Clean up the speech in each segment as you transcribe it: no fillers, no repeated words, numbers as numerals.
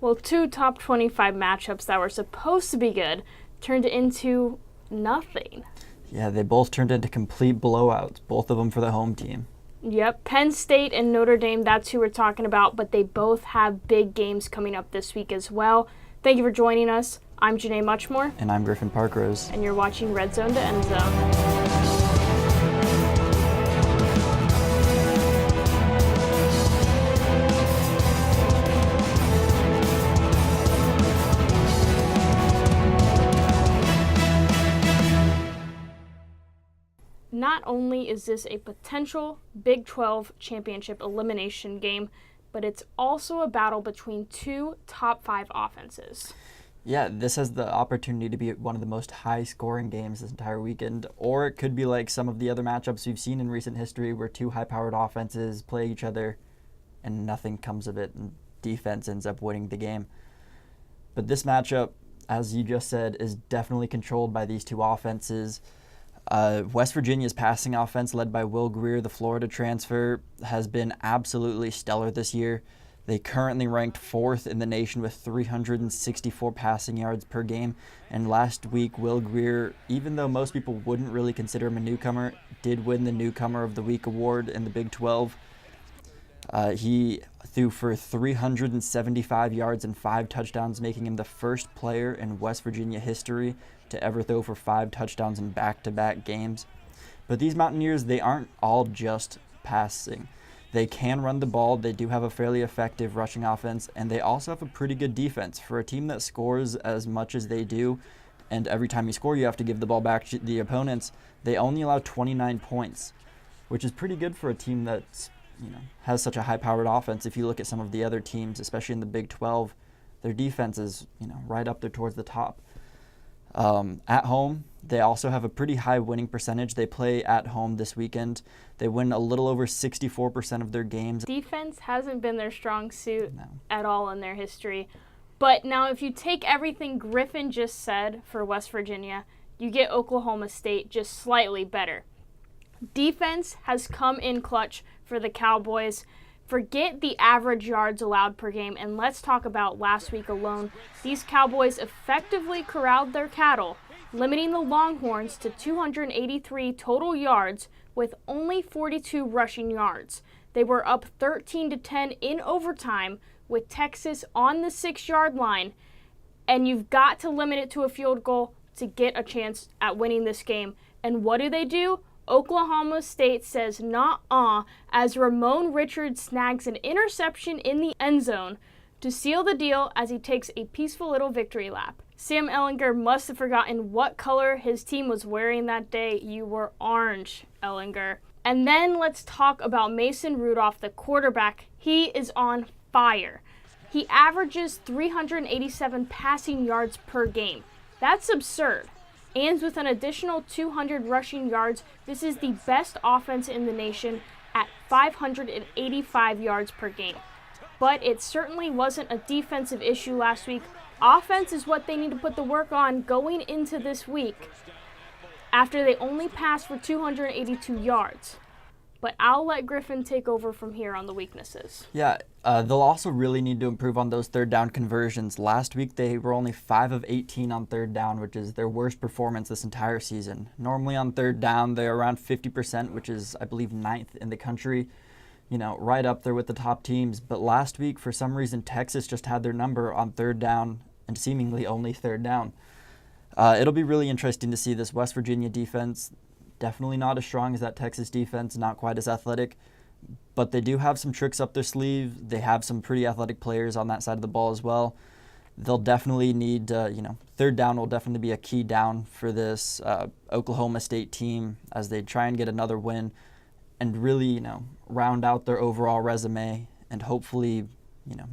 Well, two top 25 matchups that were supposed to be good turned into nothing. Yeah, they both turned into complete blowouts, both of them for the home team. Yep, Penn State and Notre Dame, that's who we're talking about, but they both have big games coming up this week as well. Thank you for joining us. I'm Janae Muchmore. And I'm Griffin Parkrose. And you're watching RedZone to EndZone. Not only is this a potential Big 12 championship elimination game, but it's also a battle between two top 5 offenses. Yeah, this has the opportunity to be one of the most high-scoring games this entire weekend, or it could be like some of the other matchups we've seen in recent history where two high-powered offenses play each other and nothing comes of it, and defense ends up winning the game. But this matchup, as you just said, is definitely controlled by these two offenses. West Virginia's passing offense, led by Will Grier, the Florida transfer, has been absolutely stellar this year. They currently ranked 4th in the nation with 364 passing yards per game. And last week, Will Grier, even though most people wouldn't really consider him a newcomer, did win the Newcomer of the Week award in the Big 12. He threw for 375 yards and 5 touchdowns, making him the first player in West Virginia history to ever throw for 5 touchdowns in back-to-back games. But these Mountaineers, they aren't all just passing. They can run the ball, they do have a fairly effective rushing offense, and they also have a pretty good defense. For a team that scores as much as they do, and every time you score you have to give the ball back to the opponents, they only allow 29 points, which is pretty good for a team that's has such a high-powered offense. If you look at some of the other teams, especially in the Big 12, their defense is right up there towards the top. At home, they also have a pretty high winning percentage. They play at home this weekend. They win a little over 64% of their games. Defense hasn't been their strong suit at all in their history. But now if you take everything Griffin just said for West Virginia, you get Oklahoma State just slightly better. Defense has come in clutch for the Cowboys. Forget the average yards allowed per game, and let's talk about last week alone. These Cowboys effectively corralled their cattle, limiting the Longhorns to 283 total yards with only 42 rushing yards. They were up 13-10 in overtime with Texas on the 6-yard line, and you've got to limit it to a field goal to get a chance at winning this game. And what do? Oklahoma State says nah as Ramon Richards snags an interception in the end zone to seal the deal as he takes a peaceful little victory lap. Sam Ehlinger must have forgotten what color his team was wearing that day. You were orange, Ehlinger. And then let's talk about Mason Rudolph, the quarterback. He is on fire. He averages 387 passing yards per game. That's absurd. And with an additional 200 rushing yards, this is the best offense in the nation at 585 yards per game. But it certainly wasn't a defensive issue last week. Offense is what they need to put the work on going into this week after they only passed for 282 yards. But I'll let Griffin take over from here on the weaknesses. Yeah, they'll also really need to improve on those third down conversions. Last week, they were only 5 of 18 on third down, which is their worst performance this entire season. Normally on third down, they're around 50%, which is, I believe, 9th in the country, right up there with the top teams. But last week, for some reason, Texas just had their number on third down and seemingly only third down. It'll be really interesting to see this West Virginia defense. Definitely not as strong as that Texas defense, not quite as athletic, but they do have some tricks up their sleeve. They have some pretty athletic players on that side of the ball as well. They'll definitely need, third down will definitely be a key down for this Oklahoma State team as they try and get another win and really, round out their overall resume and hopefully,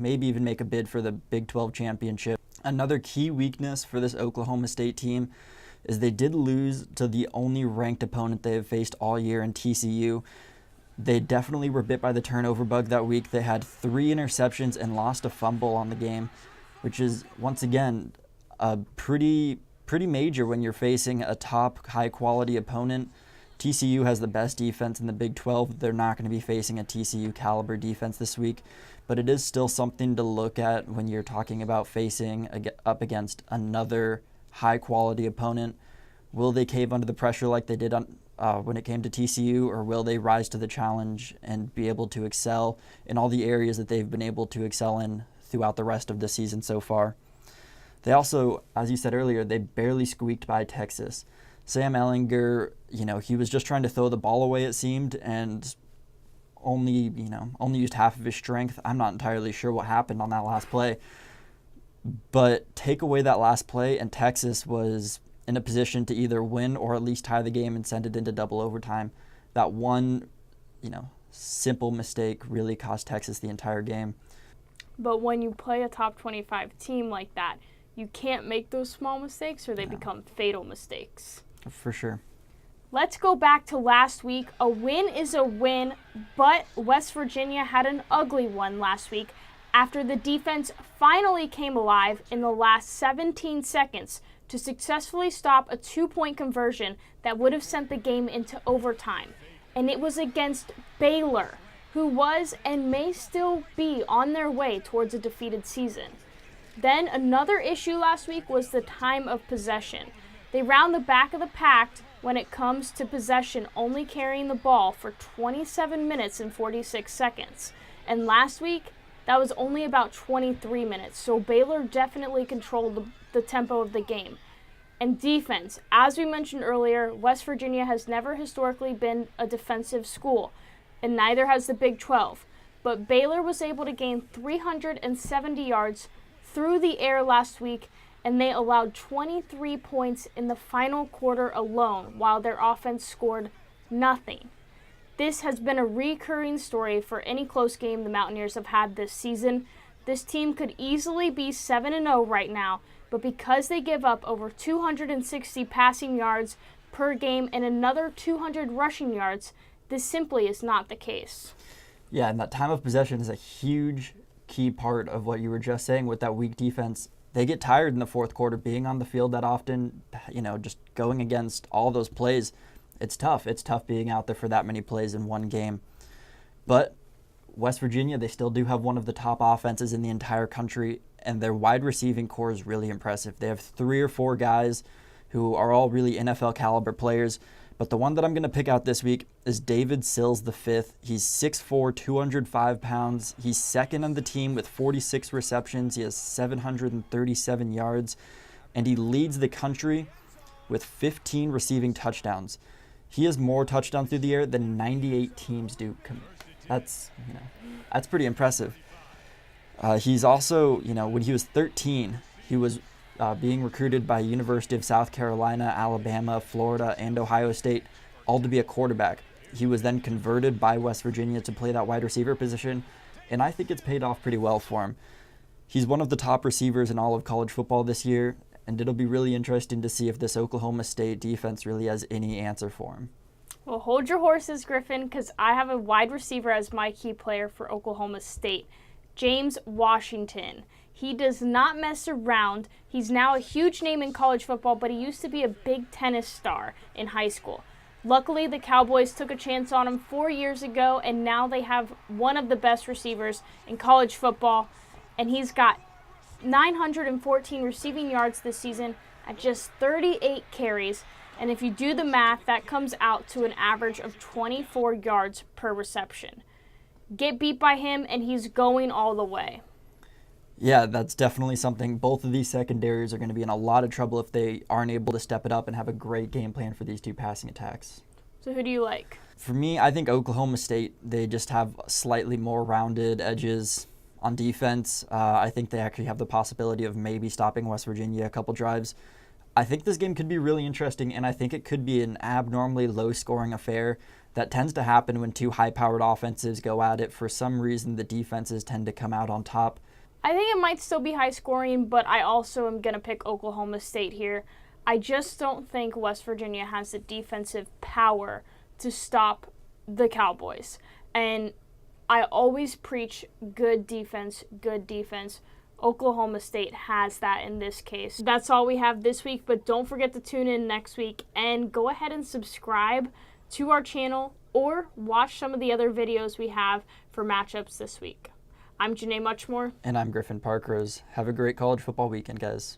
maybe even make a bid for the Big 12 championship. Another key weakness for this Oklahoma State team is they did lose to the only ranked opponent they have faced all year in TCU. They definitely were bit by the turnover bug that week. They had 3 interceptions and lost a fumble on the game, which is, once again, a pretty major when you're facing a top high-quality opponent. TCU has the best defense in the Big 12. They're not going to be facing a TCU caliber defense this week. but it is still something to look at when you're talking about facing up against another high-quality opponent. Will they cave under the pressure like they did when it came to TCU, or will they rise to the challenge and be able to excel in all the areas that they've been able to excel in throughout the rest of the season so far? They also, as you said earlier, they barely squeaked by Texas. Sam Ehlinger, he was just trying to throw the ball away, it seemed, and only used half of his strength. I'm not entirely sure what happened on that last play. But take away that last play, and Texas was in a position to either win or at least tie the game and send it into double overtime. That one, simple mistake really cost Texas the entire game. But when you play a top 25 team like that, you can't make those small mistakes or they become fatal mistakes. For sure. Let's go back to last week. A win is a win, but West Virginia had an ugly one last week after the defense finally came alive in the last 17 seconds to successfully stop a 2-point conversion that would have sent the game into overtime. And it was against Baylor, who was and may still be on their way towards a defeated season. Then another issue last week was the time of possession. They round the back of the pack when it comes to possession, only carrying the ball for 27 minutes and 46 seconds. And last week, that was only about 23 minutes, so Baylor definitely controlled the tempo of the game. And defense, as we mentioned earlier, West Virginia has never historically been a defensive school, and neither has the Big 12. But Baylor was able to gain 370 yards through the air last week, and they allowed 23 points in the final quarter alone, while their offense scored nothing. This has been a recurring story for any close game the Mountaineers have had this season. This team could easily be 7-0 right now, but because they give up over 260 passing yards per game and another 200 rushing yards, this simply is not the case. Yeah, and that time of possession is a huge key part of what you were just saying with that weak defense. They get tired in the fourth quarter being on the field that often, just going against all those plays. It's tough. It's tough being out there for that many plays in one game. But West Virginia, they still do have one of the top offenses in the entire country, and their wide receiving core is really impressive. They have 3 or 4 guys who are all really NFL caliber players. But the one that I'm going to pick out this week is David Sills V. He's 6'4", 205 pounds. He's second on the team with 46 receptions. He has 737 yards. And he leads the country with 15 receiving touchdowns. He has more touchdowns through the air than 98 teams do. That's pretty impressive. He's also, when he was 13, he was being recruited by University of South Carolina, Alabama, Florida, and Ohio State, all to be a quarterback. He was then converted by West Virginia to play that wide receiver position, and I think it's paid off pretty well for him. He's one of the top receivers in all of college football this year, and it'll be really interesting to see if this Oklahoma State defense really has any answer for him. Well, hold your horses, Griffin, because I have a wide receiver as my key player for Oklahoma State, James Washington. He does not mess around. He's now a huge name in college football, but he used to be a big tennis star in high school. Luckily, the Cowboys took a chance on him 4 years ago, and now they have one of the best receivers in college football, and he's got 914 receiving yards this season at just 38 carries, and if you do the math, that comes out to an average of 24 yards per reception. Get beat by him, and he's going all the way. Yeah, that's definitely something. Both of these secondaries are going to be in a lot of trouble if they aren't able to step it up and have a great game plan for these two passing attacks. So who do you like? For me, I think Oklahoma State, they just have slightly more rounded edges on defense. I think they actually have the possibility of maybe stopping West Virginia a couple drives. I think this game could be really interesting, and I think it could be an abnormally low-scoring affair. That tends to happen when two high-powered offenses go at it. For some reason, the defenses tend to come out on top. I think it might still be high scoring, but I also am going to pick Oklahoma State here. I just don't think West Virginia has the defensive power to stop the Cowboys. And I always preach good defense, good defense. Oklahoma State has that in this case. That's all we have this week, but don't forget to tune in next week and go ahead and subscribe to our channel or watch some of the other videos we have for matchups this week. I'm Janae Muchmore. And I'm Griffin Parkrose. Have a great college football weekend, guys.